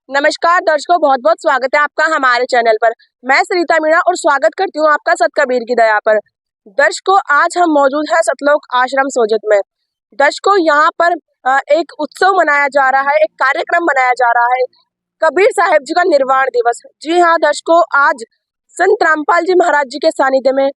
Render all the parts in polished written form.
नमस्कार दर्शकों, बहुत बहुत स्वागत है आपका हमारे चैनल पर। मैं सरिता मीणा और स्वागत करती हूँ आपका सतकबीर की दया पर। दर्शकों, आज हम मौजूद है सतलोक आश्रम सोजत में। दर्शकों, यहाँ पर एक उत्सव मनाया जा रहा है, एक कार्यक्रम मनाया जा रहा है, कबीर साहिब जी का निर्वाण दिवस। जी हाँ दर्शकों, आज संत रामपाल जी महाराज जी के सानिध्य में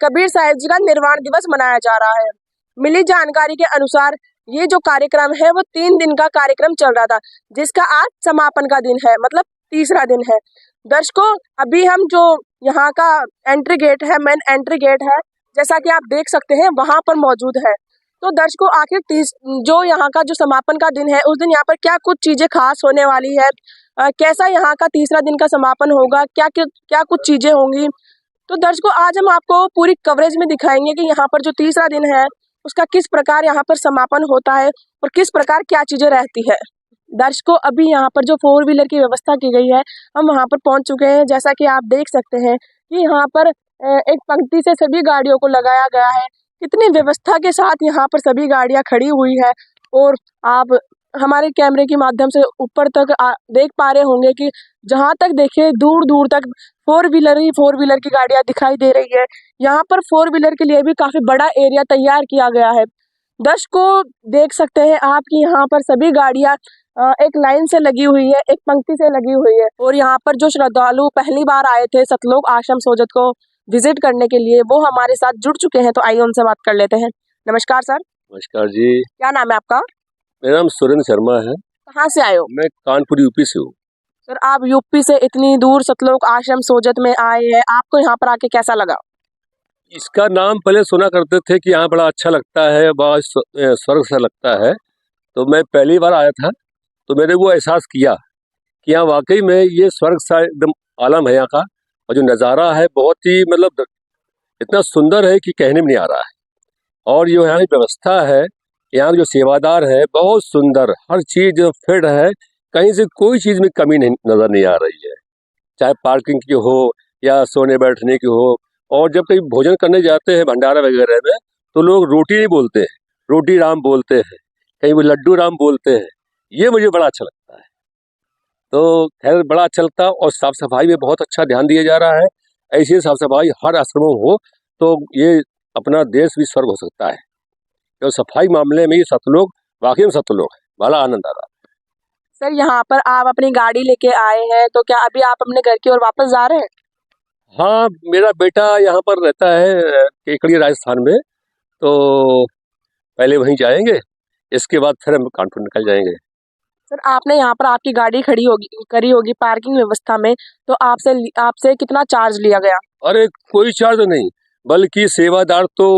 कबीर साहिब जी का निर्वाण दिवस मनाया जा रहा है। मिली जानकारी के अनुसार ये जो कार्यक्रम है वो 3 दिन का कार्यक्रम चल रहा था, जिसका आज समापन का दिन है, मतलब तीसरा दिन है। दर्शकों, अभी हम जो यहाँ का एंट्री गेट है, मेन एंट्री गेट है, जैसा कि आप देख सकते हैं वहां पर मौजूद है। तो दर्शकों, आखिर जो यहाँ का जो समापन का दिन है उस दिन यहाँ पर क्या कुछ चीजें खास होने वाली है, कैसा यहाँ का तीसरा दिन का समापन होगा, क्या कुछ चीजें होंगी, तो दर्शकों आज हम आपको पूरी कवरेज में दिखाएंगे कि यहाँ पर जो तीसरा दिन है उसका किस प्रकार यहाँ पर समापन होता है और किस प्रकार क्या चीजें रहती है। दर्शकों, अभी यहाँ पर जो 4 व्हीलर की व्यवस्था की गई है, हम वहाँ पर पहुँच चुके हैं। जैसा कि आप देख सकते हैं कि यहाँ पर एक पंक्ति से सभी गाड़ियों को लगाया गया है। कितनी व्यवस्था के साथ यहाँ पर सभी गाड़ियाँ खड़ी हुई है और आप हमारे कैमरे के माध्यम से ऊपर तक देख पा रहे होंगे कि जहाँ तक देखे दूर दूर तक 4 व्हीलर की गाड़ियाँ दिखाई दे रही है। यहाँ पर 4 व्हीलर के लिए भी काफी बड़ा एरिया तैयार किया गया है। दर्शकों, देख सकते हैं आप कि यहाँ पर सभी गाड़ियाँ एक लाइन से लगी हुई है, एक पंक्ति से लगी हुई है। और यहाँ पर जो श्रद्धालु पहली बार आए थे सतलोक आश्रम सोजत को विजिट करने के लिए, वो हमारे साथ जुड़ चुके हैं। तो आइए उनसे बात कर लेते हैं। नमस्कार सर। नमस्कार जी। क्या नाम है आपका? मेरा नाम सुरेंद्र शर्मा है। कहाँ से आए हो? मैं कानपुर यूपी से हूँ। सर, आप यूपी से इतनी दूर सतलोक आश्रम सोजत में आए हैं, आपको यहाँ पर आके कैसा लगा? इसका नाम पहले सुना करते थे कि यहाँ बड़ा अच्छा लगता है, बड़ा स्वर्ग सा लगता है। तो मैं पहली बार आया था तो मैंने वो एहसास किया कि यहाँ वाकई में ये स्वर्ग सा एकदम आलम है यहाँ का। और जो नज़ारा है बहुत ही मतलब इतना सुंदर है कि कहने में नहीं आ रहा है। और जो यहाँ की व्यवस्था है, यहाँ के जो सेवादार है बहुत सुंदर, हर चीज़ फिट है, कहीं से कोई चीज़ में कमी नहीं नज़र नहीं आ रही है, चाहे पार्किंग की हो या सोने बैठने की हो। और जब कहीं भोजन करने जाते हैं भंडारा वगैरह में तो लोग रोटी नहीं बोलते हैं, रोटी राम बोलते हैं, कहीं वो लड्डू राम बोलते हैं। ये मुझे बड़ा अच्छा लगता है। तो खैर बड़ा अच्छा लगता है। और साफ़ सफाई में बहुत अच्छा ध्यान दिया जा रहा है। ऐसी साफ़ सफाई हर आश्रमों हो तो ये अपना देश भी स्वर्ग हो सकता है। तो सफाई मामले में ये सतलोक वाकई में सतलोक है, बड़ा आनंद आ रहा है। सर, यहाँ पर आप अपनी गाड़ी लेके आए हैं, तो क्या अभी आप अपने घर की ओर वापस जा रहे हैं? हाँ, मेरा बेटा यहाँ पर रहता है केकड़ी राजस्थान में, तो पहले वहीं जाएंगे, इसके बाद फिर हम कानपुर निकल जाएंगे। सर, आपने यहाँ पर आपकी गाड़ी करी होगी पार्किंग व्यवस्था में, तो आपसे कितना चार्ज लिया गया? अरे कोई चार्ज नहीं, बल्कि सेवादार तो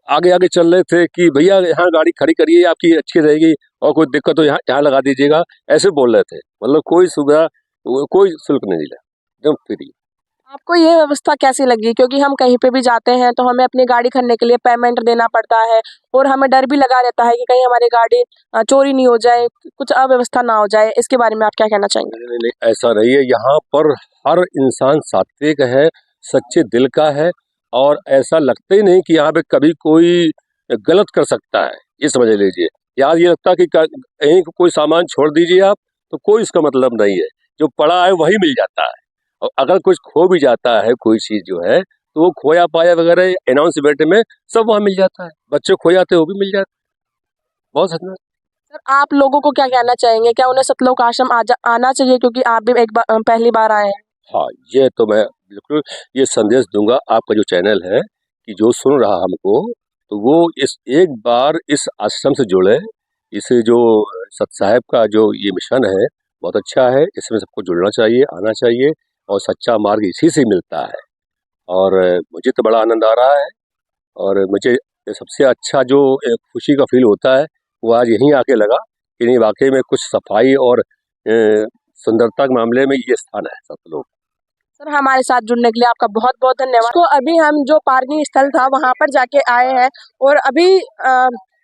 आगे आगे चल रहे थे कि भैया यहाँ गाड़ी खड़ी करिए, आपकी अच्छी रहेगी और कोई दिक्कत हो यहाँ लगा दीजिएगा, ऐसे बोल रहे थे। मतलब कोई सुविधा, कोई शुल्क नहीं लिया, एकदम फ्री। आपको ये व्यवस्था कैसी लगी? क्योंकि हम कहीं पे भी जाते हैं तो हमें अपनी गाड़ी खरीदने के लिए पेमेंट देना पड़ता है और हमें डर भी लगा रहता है कि कहीं हमारी गाड़ी चोरी नहीं हो जाए, कुछ अव्यवस्था ना हो जाए। इसके बारे में आप क्या कहना चाहेंगे? नहीं नहीं, ऐसा नहीं है। यहाँ पर हर इंसान सात्विक है, सच्चे दिल का है, और ऐसा लगता ही नहीं कि यहाँ पे कभी कोई गलत कर सकता है, ये समझ लीजिए। यार ये लगता है कि कहीं कोई सामान छोड़ दीजिए आप तो कोई इसका मतलब नहीं है, जो पड़ा है वही मिल जाता है। और अगर कुछ खो भी जाता है कोई चीज़ जो है तो वो खोया पाया वगैरह अनाउंसमेंट में सब वहाँ मिल जाता है। बच्चे खो जाते हैं वो भी मिल जाता है। बहुत धन्यवाद। सर, आप लोगों को क्या कहना चाहेंगे? क्या उन्हें सतलोक आश्रम आना चाहिए, क्योंकि आप भी पहली बार आए हैं? हाँ, ये तो मैं बिल्कुल ये संदेश दूंगा आपका जो चैनल है कि जो सुन रहा हमको तो वो इस एक बार इस आश्रम से जुड़े। इस जो सत साहब का जो ये मिशन है बहुत अच्छा है, इसमें सबको जुड़ना चाहिए, आना चाहिए, और सच्चा मार्ग इसी से मिलता है। और मुझे तो बड़ा आनंद आ रहा है। और मुझे सबसे अच्छा जो खुशी का फील होता है वो आज यहीं आके लगा कि नहीं वाकई में कुछ सफाई और सुंदरता के मामले में ये स्थान है सतलोक। सर, हमारे साथ जुड़ने के लिए आपका बहुत बहुत धन्यवाद। तो अभी हम जो पार्किंग स्थल था वहाँ पर जाके आए हैं और अभी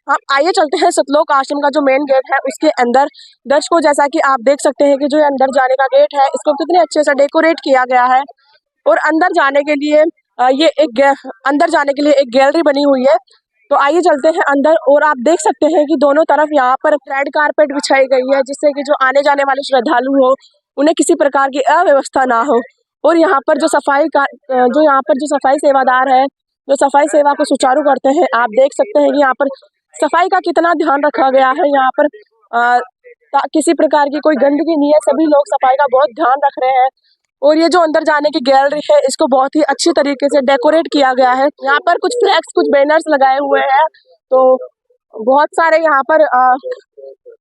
हम आइए चलते हैं सतलोक आश्रम का जो मेन गेट है उसके अंदर। दर्शकों, जैसा कि आप देख सकते हैं कि जो अंदर जाने का गेट है इसको कितने अच्छे से डेकोरेट किया गया है और अंदर जाने के लिए अंदर जाने के लिए एक गैलरी बनी हुई है। तो आइए चलते हैं अंदर और आप देख सकते हैं कि दोनों तरफ यहाँ पर रेड कारपेट बिछाई गई है, जिससे कि जो आने जाने वाले श्रद्धालु हो उन्हें किसी प्रकार की अव्यवस्था ना हो। और यहाँ पर जो सफाई सेवादार है, जो सफाई सेवा को सुचारू करते हैं, आप देख सकते हैं कि यहाँ पर सफाई का कितना ध्यान रखा गया है। यहाँ पर किसी प्रकार की कोई गंदगी नहीं है, सभी लोग सफाई का बहुत ध्यान रख रहे हैं। और ये जो अंदर जाने की गैलरी है, इसको बहुत ही अच्छी तरीके से डेकोरेट किया गया है। यहाँ पर कुछ फ्लैक्स, कुछ बैनर्स लगाए हुए हैं, तो बहुत सारे यहाँ पर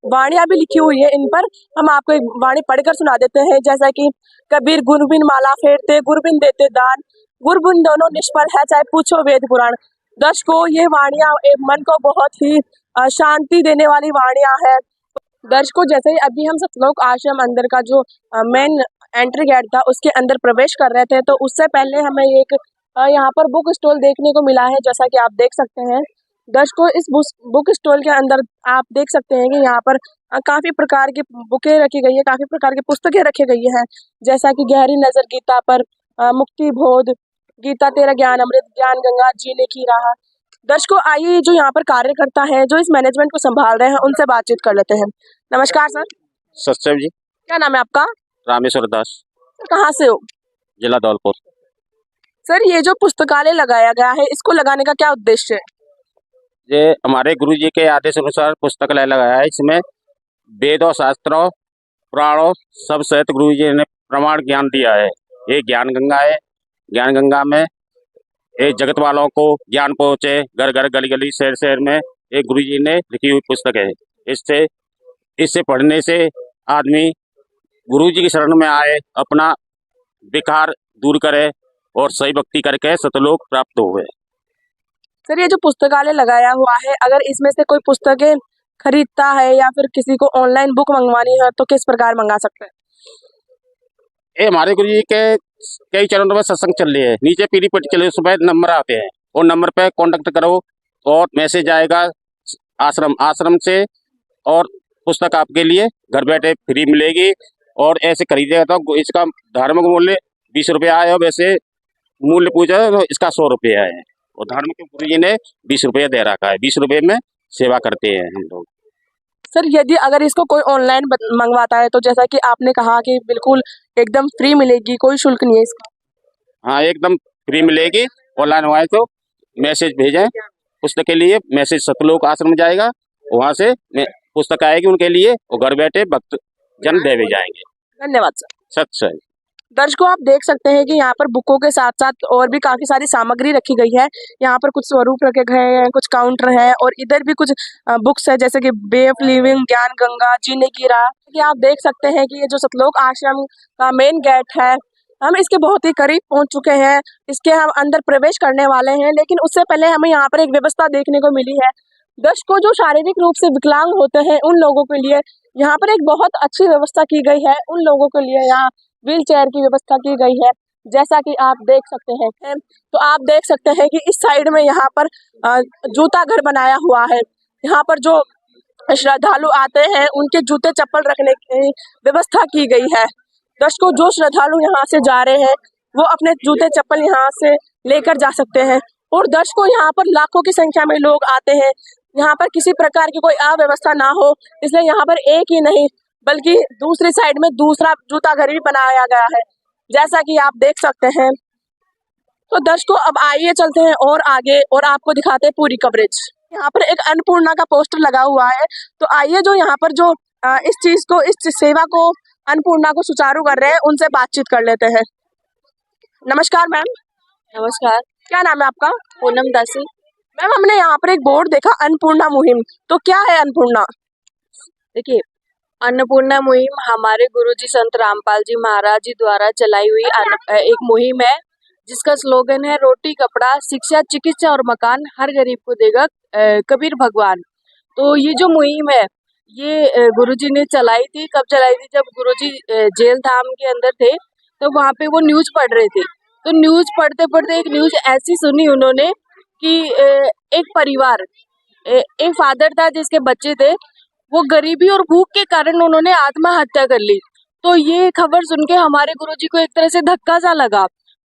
वाणियां भी लिखी हुई है। इन पर हम आपको एक वाणी पढ़कर सुना देते हैं, जैसा कि कबीर गुरबिन माला फेरते, गुरबिन देते दान, गुरबिन दोनों निष्फल है, चाहे पूछो वेद पुराण। दर्शकों, ये वाणियां मन को बहुत ही शांति देने वाली वाणियां है। दर्शकों, जैसे ही अभी हम सतलोक आश्रम अंदर का जो मेन एंट्री गेट था उसके अंदर प्रवेश कर रहे थे, तो उससे पहले हमें एक यहाँ पर बुक स्टॉल देखने को मिला है, जैसा कि आप देख सकते हैं। दर्शकों, इस बुक स्टॉल के अंदर आप देख सकते हैं कि यहाँ पर काफी प्रकार की बुकें रखी गई है, काफी प्रकार की पुस्तकें रखी गई हैं, जैसा कि गहरी नजर गीता पर, मुक्ति बोध, गीता तेरा ज्ञान अमृत, ज्ञान गंगा, जीने की राह। दर्शकों, आइए जो यहाँ पर कार्यकर्ता है, जो इस मैनेजमेंट को संभाल रहे हैं, उनसे बातचीत कर लेते हैं। नमस्कार सर। सत्यम जी। क्या नाम है आपका? रामेश्वर दास। कहाँ से हो? जिला धौलपुर। सर, ये जो पुस्तकालय लगाया गया है, इसको लगाने का क्या उद्देश्य है? ये हमारे गुरु जी के आदेश अनुसार पुस्तकालय लगाया है। इसमें वेदों, शास्त्रों, पुराणों सब सहित गुरु जी ने प्रमाण ज्ञान दिया है। ये ज्ञान गंगा है। ज्ञान गंगा में ये जगत वालों को ज्ञान पहुँचे, घर घर गली गली शहर शहर में एक गुरु जी ने लिखी हुई पुस्तक है। इससे पढ़ने से आदमी गुरु जी की शरण में आए, अपना विकार दूर करे और सही भक्ति करके सतलोक प्राप्त हुए। सर, ये जो पुस्तकालय लगाया हुआ है, अगर इसमें से कोई पुस्तकें खरीदता है या फिर किसी को ऑनलाइन बुक मंगवानी है, तो किस प्रकार मंगा सकते हैं? ये हमारे गुरु जी के कई चरणों में सत्संग चल रही है। नीचे पीली पट्टी चले, उसमें नंबर आते हैं, और नंबर पे कांटेक्ट करो और मैसेज आएगा आश्रम से, और पुस्तक आपके लिए घर बैठे फ्री मिलेगी। और ऐसे खरीदेगा तो इसका धार्मिक मूल्य 20 रुपया है, और वैसे मूल्य पूछा तो इसका 100 रुपया है। और धार्मिक गुरु जी ने 20 रुपया दे रखा है। 20 रुपये में सेवा करते हैं हम लोग। सर, यदि अगर इसको कोई ऑनलाइन मंगवाता है, तो जैसा कि आपने कहा कि बिल्कुल एकदम फ्री मिलेगी, कोई शुल्क नहीं है इसका? हाँ, एकदम फ्री मिलेगी। ऑनलाइन हुआ है तो मैसेज भेजें पुस्तक के लिए, मैसेज सतलोक आश्रम जाएगा, वहाँ से पुस्तक आएगी उनके लिए, और घर बैठे भक्त जन दे भी जाएंगे। धन्यवाद सर। सच। दर्शकों, आप देख सकते हैं कि यहाँ पर बुकों के साथ साथ और भी काफी सारी सामग्री रखी गई है। यहाँ पर कुछ स्वरूप रखे गए हैं, कुछ काउंटर है, और इधर भी कुछ बुक्स है, जैसे कि वे ऑफ लिविंग, ज्ञान गंगा, जीने की राह। कि आप देख सकते हैं कि ये जो सतलोक आश्रम का मेन गेट है, हम इसके बहुत ही करीब पहुंच चुके हैं। इसके हम अंदर प्रवेश करने वाले हैं, लेकिन उससे पहले हमें यहाँ पर एक व्यवस्था देखने को मिली है। दर्शकों, जो शारीरिक रूप से विकलांग होते हैं, उन लोगों के लिए यहाँ पर एक बहुत अच्छी व्यवस्था की गई है। उन लोगों के लिए यहाँ व्हील चेयर की व्यवस्था की गई है, जैसा कि आप देख सकते हैं। तो आप देख सकते हैं कि इस साइड में यहाँ पर जूता घर बनाया हुआ है। यहाँ पर जो श्रद्धालु आते हैं, उनके जूते चप्पल रखने की व्यवस्था की गई है। दर्शकों, जो श्रद्धालु यहाँ से जा रहे हैं, वो अपने जूते चप्पल यहाँ से लेकर जा सकते हैं। और दर्शकों, यहाँ पर लाखों की संख्या में लोग आते हैं। यहाँ पर किसी प्रकार की कोई अव्यवस्था ना हो, इसलिए यहाँ पर एक ही नहीं बल्कि दूसरी साइड में दूसरा जूता घर भी बनाया गया है, जैसा कि आप देख सकते हैं। तो दर्शकों, अब आइए चलते हैं और आगे, और आपको दिखाते हैं पूरी कवरेज। यहाँ पर एक अन्नपूर्णा का पोस्टर लगा हुआ है, तो आइए जो यहाँ पर जो इस सेवा को, अन्नपूर्णा को सुचारू कर रहे हैं, उनसे बातचीत कर लेते हैं। नमस्कार मैम। नमस्कार। क्या नाम है आपका? पूनम दासी। मैम, हमने यहाँ पर एक बोर्ड देखा, अन्नपूर्णा मुहिम, तो क्या है अन्नपूर्णा? देखिए, अन्नपूर्णा मुहिम हमारे गुरुजी संत रामपाल जी महाराज जी द्वारा चलाई हुई एक मुहिम है, जिसका स्लोगन है रोटी कपड़ा शिक्षा चिकित्सा और मकान हर गरीब को देगा कबीर भगवान। तो ये जो मुहिम है, ये गुरुजी ने चलाई थी। कब चलाई थी? जब गुरुजी जेल धाम के अंदर थे, तो वहाँ पे वो न्यूज पढ़ रहे थे। तो न्यूज पढ़ते पढ़ते एक न्यूज ऐसी सुनी उन्होंने कि एक परिवार, एक फादर था जिसके बच्चे थे, वो गरीबी और भूख के कारण उन्होंने आत्महत्या कर ली। तो ये खबर सुन के हमारे गुरुजी को एक तरह से धक्का सा लगा।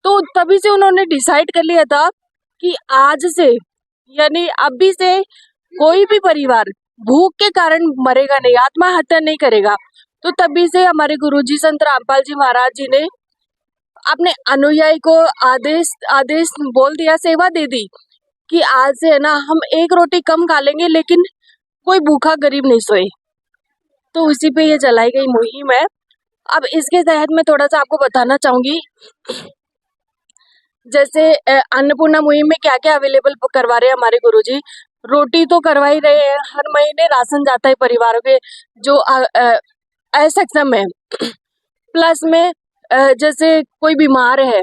तो तभी से उन्होंने डिसाइड कर लिया था कि आज से यानी अभी से कोई भी परिवार भूख के कारण मरेगा नहीं, आत्महत्या नहीं करेगा। तो तभी से हमारे गुरुजी संत रामपाल जी महाराज जी ने अपने अनुयायी को आदेश आदेश बोल दिया, सेवा दे दी कि आज से है ना हम एक रोटी कम खा लेंगे लेकिन कोई भूखा गरीब नहीं सोए। तो उसी पे ये चलाई गई मुहिम है। अब इसके तहत मैं थोड़ा सा आपको बताना चाहूंगी, जैसे अन्नपूर्णा मुहिम में क्या क्या अवेलेबल करवा रहे हैं हमारे गुरुजी। रोटी तो करवा ही रहे हैं, हर महीने राशन जाता है परिवारों के जो असक्षम है। प्लस में जैसे कोई बीमार है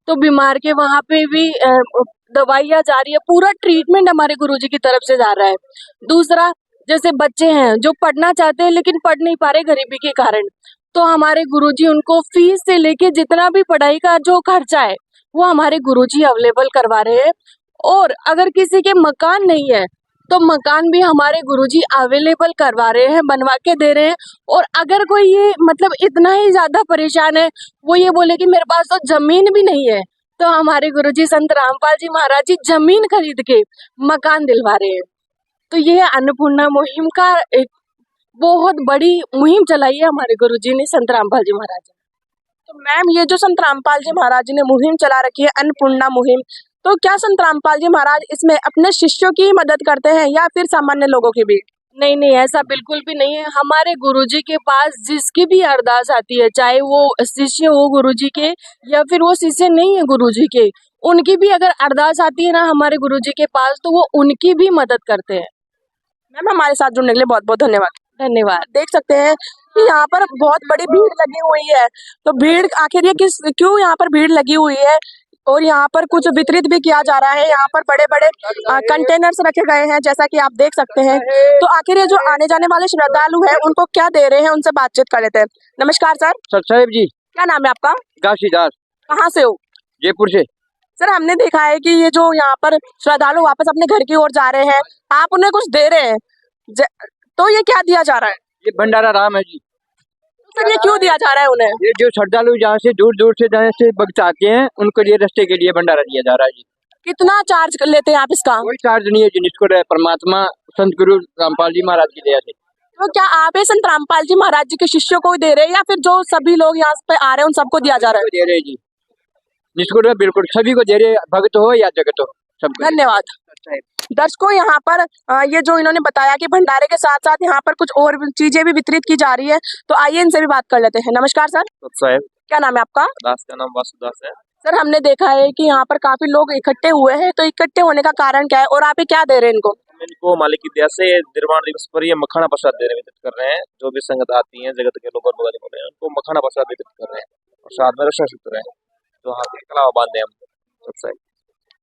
तो बीमार के वहाँ पे भी दवाइयाँ जा रही है, पूरा ट्रीटमेंट हमारे गुरुजी की तरफ से जा रहा है। दूसरा, जैसे बच्चे हैं जो पढ़ना चाहते हैं लेकिन पढ़ नहीं पा रहे गरीबी के कारण, तो हमारे गुरुजी उनको फीस से लेके जितना भी पढ़ाई का जो खर्चा है वो हमारे गुरुजी अवेलेबल करवा रहे हैं। और अगर किसी के मकान नहीं है तो मकान भी हमारे गुरुजी अवेलेबल करवा रहे हैं, बनवा के दे रहे हैं। और अगर कोई ये मतलब इतना ही ज्यादा परेशान है, वो ये बोले कि मेरे पास तो जमीन भी नहीं है, तो हमारे गुरुजी संत रामपाल जी महाराज जी जमीन खरीद के मकान दिलवा रहे हैं। तो ये है अन्नपूर्णा मुहिम का एक बहुत बड़ी मुहिम चलाई है हमारे गुरुजी ने, संत रामपाल जी महाराज जी। तो मैम, ये जो संत रामपाल जी महाराज जी ने मुहिम चला रखी है अन्नपूर्णा मुहिम, तो क्या संत रामपाल जी महाराज इसमें अपने शिष्यों की ही मदद करते हैं या फिर सामान्य लोगों की भी? नहीं नहीं, ऐसा बिल्कुल भी नहीं है। हमारे गुरुजी के पास जिसकी भी अरदास आती है, चाहे वो शिष्य हो गुरुजी के या फिर वो शिष्य नहीं है गुरुजी के, उनकी भी अगर अरदास आती है ना हमारे गुरुजी के पास, तो वो उनकी भी मदद करते हैं। मैम, हमारे साथ जुड़ने के लिए बहुत बहुत धन्यवाद। धन्यवाद। देख सकते हैं कि यहाँ पर बहुत बड़ी भीड़ लगी हुई है। तो भीड़ आखिर ये क्यों यहाँ पर भीड़ लगी हुई है, और यहाँ पर कुछ वितरित भी किया जा रहा है। यहाँ पर बड़े बड़े कंटेनर्स रखे गए हैं, जैसा कि आप देख सकते हैं। तो आखिर ये जो आने जाने वाले श्रद्धालु हैं उनको क्या दे रहे हैं, उनसे बातचीत कर लेते हैं। नमस्कार सर। साहब जी। क्या नाम है आपका? घासीदास। कहाँ से हो? जयपुर से। सर, हमने देखा है कि ये जो यहाँ पर श्रद्धालु वापस अपने घर की ओर जा रहे हैं, आप उन्हें कुछ दे रहे हैं, तो ये क्या दिया जा रहा है? ये भंडारा राम है जी। सर, ये क्यों दिया जा रहा है उन्हें? ये जो श्रद्धालु जहाँ से दूर दूर से जहाँ से भक्त आते हैं उनको लिए रास्ते के लिए भंडारा दिया जा रहा है जी। कितना चार्ज लेते हैं आप इसका? कोई चार्ज नहीं है जी, जिसको परमात्मा संत गुरु रामपाल जी महाराज की दया से। तो क्या आप ये संत रामपाल जी महाराज जी के शिष्यों को दे रहे हैं या फिर जो सभी लोग यहाँ पे आ रहे हैं उन सबको दिया जा रहा है? दे रहे जी, जिसको बिल्कुल सभी को दे रहे, भक्त हो या जगत हो सबको। धन्यवाद। दर्शकों, यहाँ पर ये जो इन्होंने बताया कि भंडारे के साथ साथ यहाँ पर कुछ और चीजें भी वितरित की जा रही है, तो आइए इनसे भी बात कर लेते हैं। नमस्कार सर। साहब, क्या नाम है आपका? दास का नाम वासुदास है। सर, हमने देखा है कि यहाँ पर काफी लोग इकट्ठे हुए हैं, तो इकट्ठे होने का कारण क्या है और आप ये क्या दे रहे हैं इनको? इनको मालिक की दया से निर्वाण दिवस पर ये मखाना प्रसाद दे रहे वितरित कर रहे हैं। जो भी संगत आती है जगत के लोग और बगल में उनको मखाना प्रसाद वितरित कर रहे हैं और साथ में रक्षा सूत्र है जो हाथ के कलावा बांधे हम।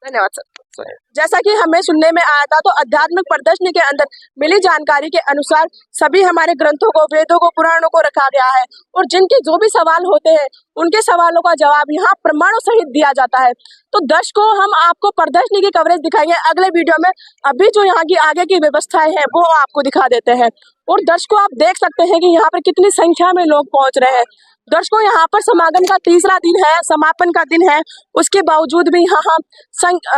धन्यवाद सर। जैसा कि हमें सुनने में आया था, तो आध्यात्मिक प्रदर्शनी के अंदर मिली जानकारी के अनुसार सभी हमारे ग्रंथों को, वेदों को, पुराणों को रखा गया है और जिनके जो भी सवाल होते हैं उनके सवालों का जवाब यहाँ प्रमाणों सहित दिया जाता है। तो दर्शकों, हम आपको प्रदर्शनी की कवरेज दिखाएंगे अगले वीडियो में। अभी जो यहाँ की आगे की व्यवस्थाएं हैं वो आपको दिखा देते हैं। और दर्शकों, आप देख सकते हैं कि यहाँ पर कितनी संख्या में लोग पहुंच रहे हैं। दर्शकों, यहाँ पर समागम का तीसरा दिन है, समापन का दिन है, उसके बावजूद भी यहाँ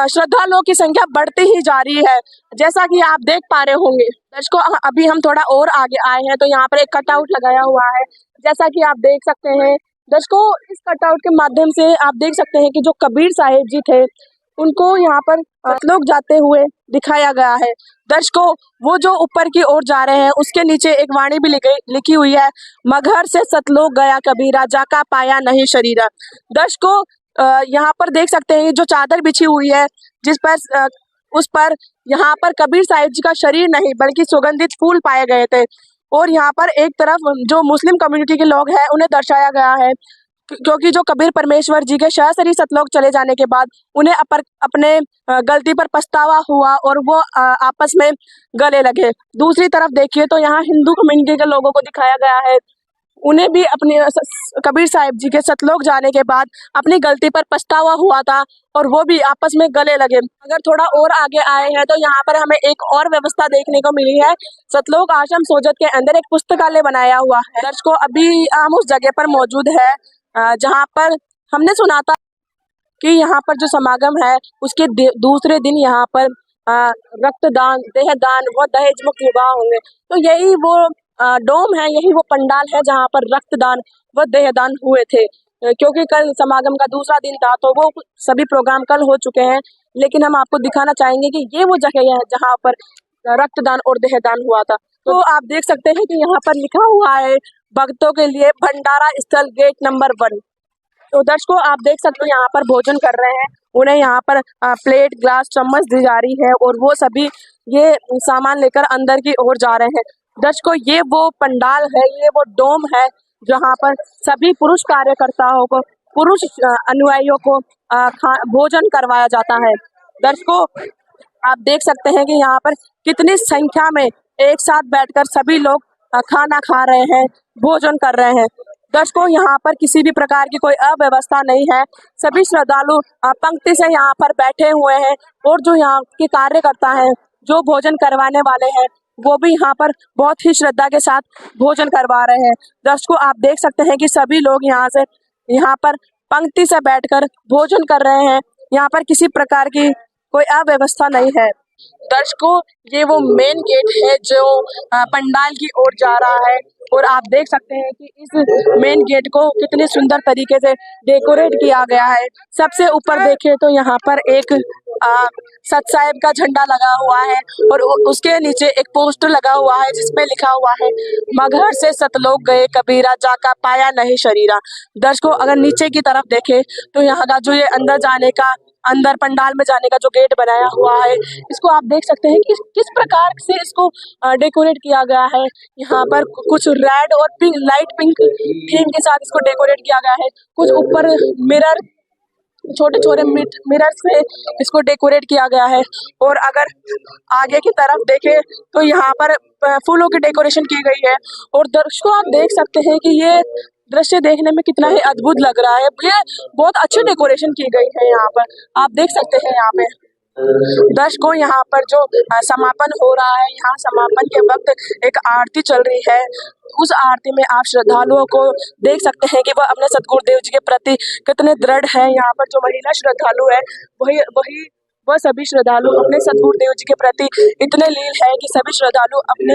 श्रद्धालुओं की संख्या बढ़ती ही जा रही है, जैसा कि आप देख पा रहे होंगे। दर्शकों, अभी हम थोड़ा और आगे आए हैं, तो यहाँ पर एक कटआउट लगाया हुआ है, जैसा कि आप देख सकते हैं। दर्शकों, इस कटआउट के माध्यम से आप देख सकते हैं कि जो कबीर साहिब जी थे उनको यहाँ पर सतलोक जाते हुए दिखाया गया है। दर्शकों, वो जो ऊपर की ओर जा रहे हैं उसके नीचे एक वाणी भी लिखी हुई है, मगहर से सतलोक गया कबीरा, जाका पाया नहीं शरीरा। दर्शकों, यहाँ पर देख सकते हैं जो चादर बिछी हुई है, जिस पर उस पर यहाँ पर कबीर साहिब जी का शरीर नहीं बल्कि सुगंधित फूल पाए गए थे। और यहाँ पर एक तरफ जो मुस्लिम कम्युनिटी के लोग हैं उन्हें दर्शाया गया है, क्योंकि जो कबीर परमेश्वर जी के सशरीर सतलोक चले जाने के बाद उन्हें अपने गलती पर पछतावा हुआ और वो आपस में गले लगे। दूसरी तरफ देखिए तो यहाँ हिंदू कम्युनिटी के लोगों को दिखाया गया है, उन्हें भी अपने कबीर साहिब जी के सतलोक जाने के बाद अपनी गलती पर पछतावा हुआ था और वो भी आपस में गले लगे। अगर थोड़ा और आगे आए हैं तो यहाँ पर हमें एक और व्यवस्था देखने को मिली है। सतलोक आश्रम सोजत के अंदर एक पुस्तकालय बनाया हुआ है। दर्शकों, अभी हम उस जगह पर मौजूद है जहाँ पर हमने सुना था कि यहाँ पर जो समागम है उसके दूसरे दिन यहाँ पर रक्तदान, देहदान व दहेज मुक्त विवाह होंगे। तो यही वो डोम है, यही वो पंडाल है जहाँ पर रक्तदान व देहदान हुए थे। क्योंकि कल समागम का दूसरा दिन था तो वो सभी प्रोग्राम कल हो चुके हैं, लेकिन हम आपको दिखाना चाहेंगे कि ये वो जगह है जहाँ पर रक्तदान और देहदान हुआ था। तो आप देख सकते हैं कि यहाँ पर लिखा हुआ है भक्तों के लिए भंडारा स्थल गेट नंबर 1। तो दर्शकों आप देख सकते हो यहाँ पर भोजन कर रहे हैं, उन्हें यहाँ पर प्लेट, ग्लास, चम्मच दी जा रही है और वो सभी ये सामान लेकर अंदर की ओर जा रहे हैं। दर्शकों ये वो पंडाल है, ये वो डोम है जहाँ पर सभी पुरुष कार्यकर्ताओं को, पुरुष अनुयायियों को भोजन करवाया जाता है। दर्शकों आप देख सकते हैं कि यहाँ पर कितनी संख्या में एक साथ बैठकर सभी लोग खाना खा रहे हैं, भोजन कर रहे हैं। दर्शकों यहाँ पर किसी भी प्रकार की कोई अव्यवस्था नहीं है, सभी श्रद्धालु पंक्ति से यहाँ पर बैठे हुए हैं और जो यहाँ के कार्यकर्ता हैं, जो भोजन करवाने वाले हैं, वो भी यहाँ पर बहुत ही श्रद्धा के साथ भोजन करवा रहे हैं। दर्शकों आप देख सकते हैं कि सभी लोग यहाँ पर पंक्ति से बैठकर भोजन कर रहे हैं, यहाँ पर किसी प्रकार की कोई अव्यवस्था नहीं है। दर्शकों ये वो मेन गेट है जो पंडाल की ओर जा रहा है और आप देख सकते हैं कि इस मेन गेट को कितने सुंदर तरीके से डेकोरेट किया गया है। सबसे ऊपर देखें तो यहाँ पर एक सत साहिब का झंडा लगा हुआ है और उसके नीचे एक पोस्टर लगा हुआ है जिसमें लिखा हुआ है मगहर से सतलोक गए कबीरा, जाका पाया नहीं शरीरा। दर्शकों अगर नीचे की तरफ देखें तो यहाँ का जो ये अंदर पंडाल में जाने का जो गेट बनाया हुआ है, इसको आप देख सकते हैं कि किस प्रकार से इसको डेकोरेट किया गया है। यहाँ पर कुछ रेड और पिंक, लाइट पिंक थीम के साथ इसको डेकोरेट किया गया है। कुछ ऊपर मिरर, छोटे छोटे मिरर से इसको डेकोरेट किया गया है और अगर आगे की तरफ देखें तो यहाँ पर फूलों की डेकोरेशन की गई है। और दर्शकों आप देख सकते हैं कि ये दृश्य देखने में कितना ही अद्भुत लग रहा है। ये बहुत अच्छी डेकोरेशन की गई है, यहाँ पर आप देख सकते हैं। यहाँ पे दर्शकों यहाँ पर जो समापन हो रहा है, यहाँ समापन के वक्त एक आरती चल रही है। उस आरती में आप श्रद्धालुओं को देख सकते हैं कि वह अपने सतगुरुदेव जी के प्रति कितने दृढ़ है। यहाँ पर जो महिला श्रद्धालु है वह सभी श्रद्धालु अपने सतगुरुदेव जी के प्रति इतने लीन है कि सभी श्रद्धालु अपने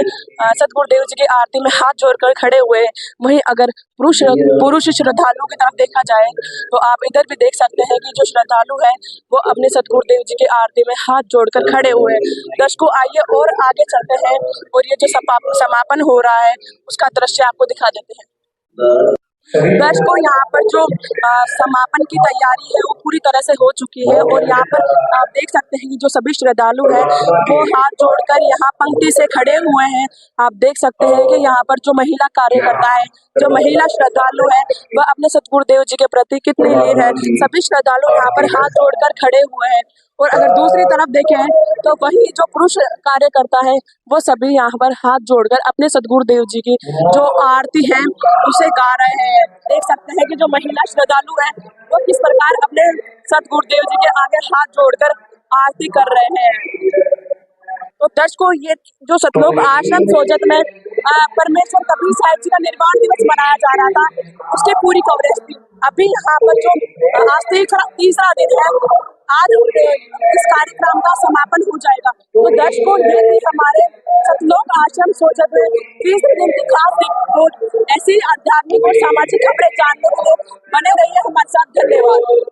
सतगुरुदेव जी की आरती में हाथ जोड़कर खड़े हुए हैं। वहीं अगर पुरुष श्रद्धालु की तरफ देखा जाए तो आप इधर भी देख सकते हैं कि जो श्रद्धालु है वो अपने सतगुरुदेव जी की आरती में हाथ जोड़कर खड़े हुए हैं। दर्शकों आइए और आगे चलते हैं और ये जो समापन हो रहा है उसका दृश्य आपको दिखा देते हैं। दर्शकों यहाँ पर जो समापन की तैयारी है वो पूरी तरह से हो चुकी है और यहाँ पर आप देख सकते हैं कि जो सभी श्रद्धालु हैं वो हाथ जोड़कर यहाँ पंक्ति से खड़े हुए हैं। आप देख सकते हैं कि यहाँ पर जो महिला कार्यकर्ता है, जो महिला श्रद्धालु है, वह अपने सतगुरुदेव जी के प्रति कितनी लीन है। सभी श्रद्धालु यहाँ पर हाथ जोड़कर खड़े हुए हैं और अगर दूसरी तरफ देखें तो वही जो पुरुष कार्यकर्ता है वो सभी यहाँ पर हाथ जोड़कर अपने सतगुरुदेव जी की जो आरती है उसे गा रहे हैं। देख सकते हैं कि जो महिला श्रद्धालु है वो किस प्रकार अपने सतगुरुदेव जी के आगे हाथ जोड़कर आरती कर रहे हैं। तो दर्शकों ये जो सतलोक आश्रम सोजत में परमेश्वर कबीर साहिब जी का निर्वाण दिवस मनाया जा रहा था, उसकी पूरी कवरेज थी। अभी यहाँ पर जो आज तीसरा दिन है, आज इस कार्यक्रम का समापन हो जाएगा। तो दर्शकों ये थी हमारे सतलोक आश्रम सोजत में 30 दिन की खास रिपोर्ट। ऐसी आध्यात्मिक और सामाजिक खबरें जानने के लिए बने रहिए हमारे साथ। धन्यवाद।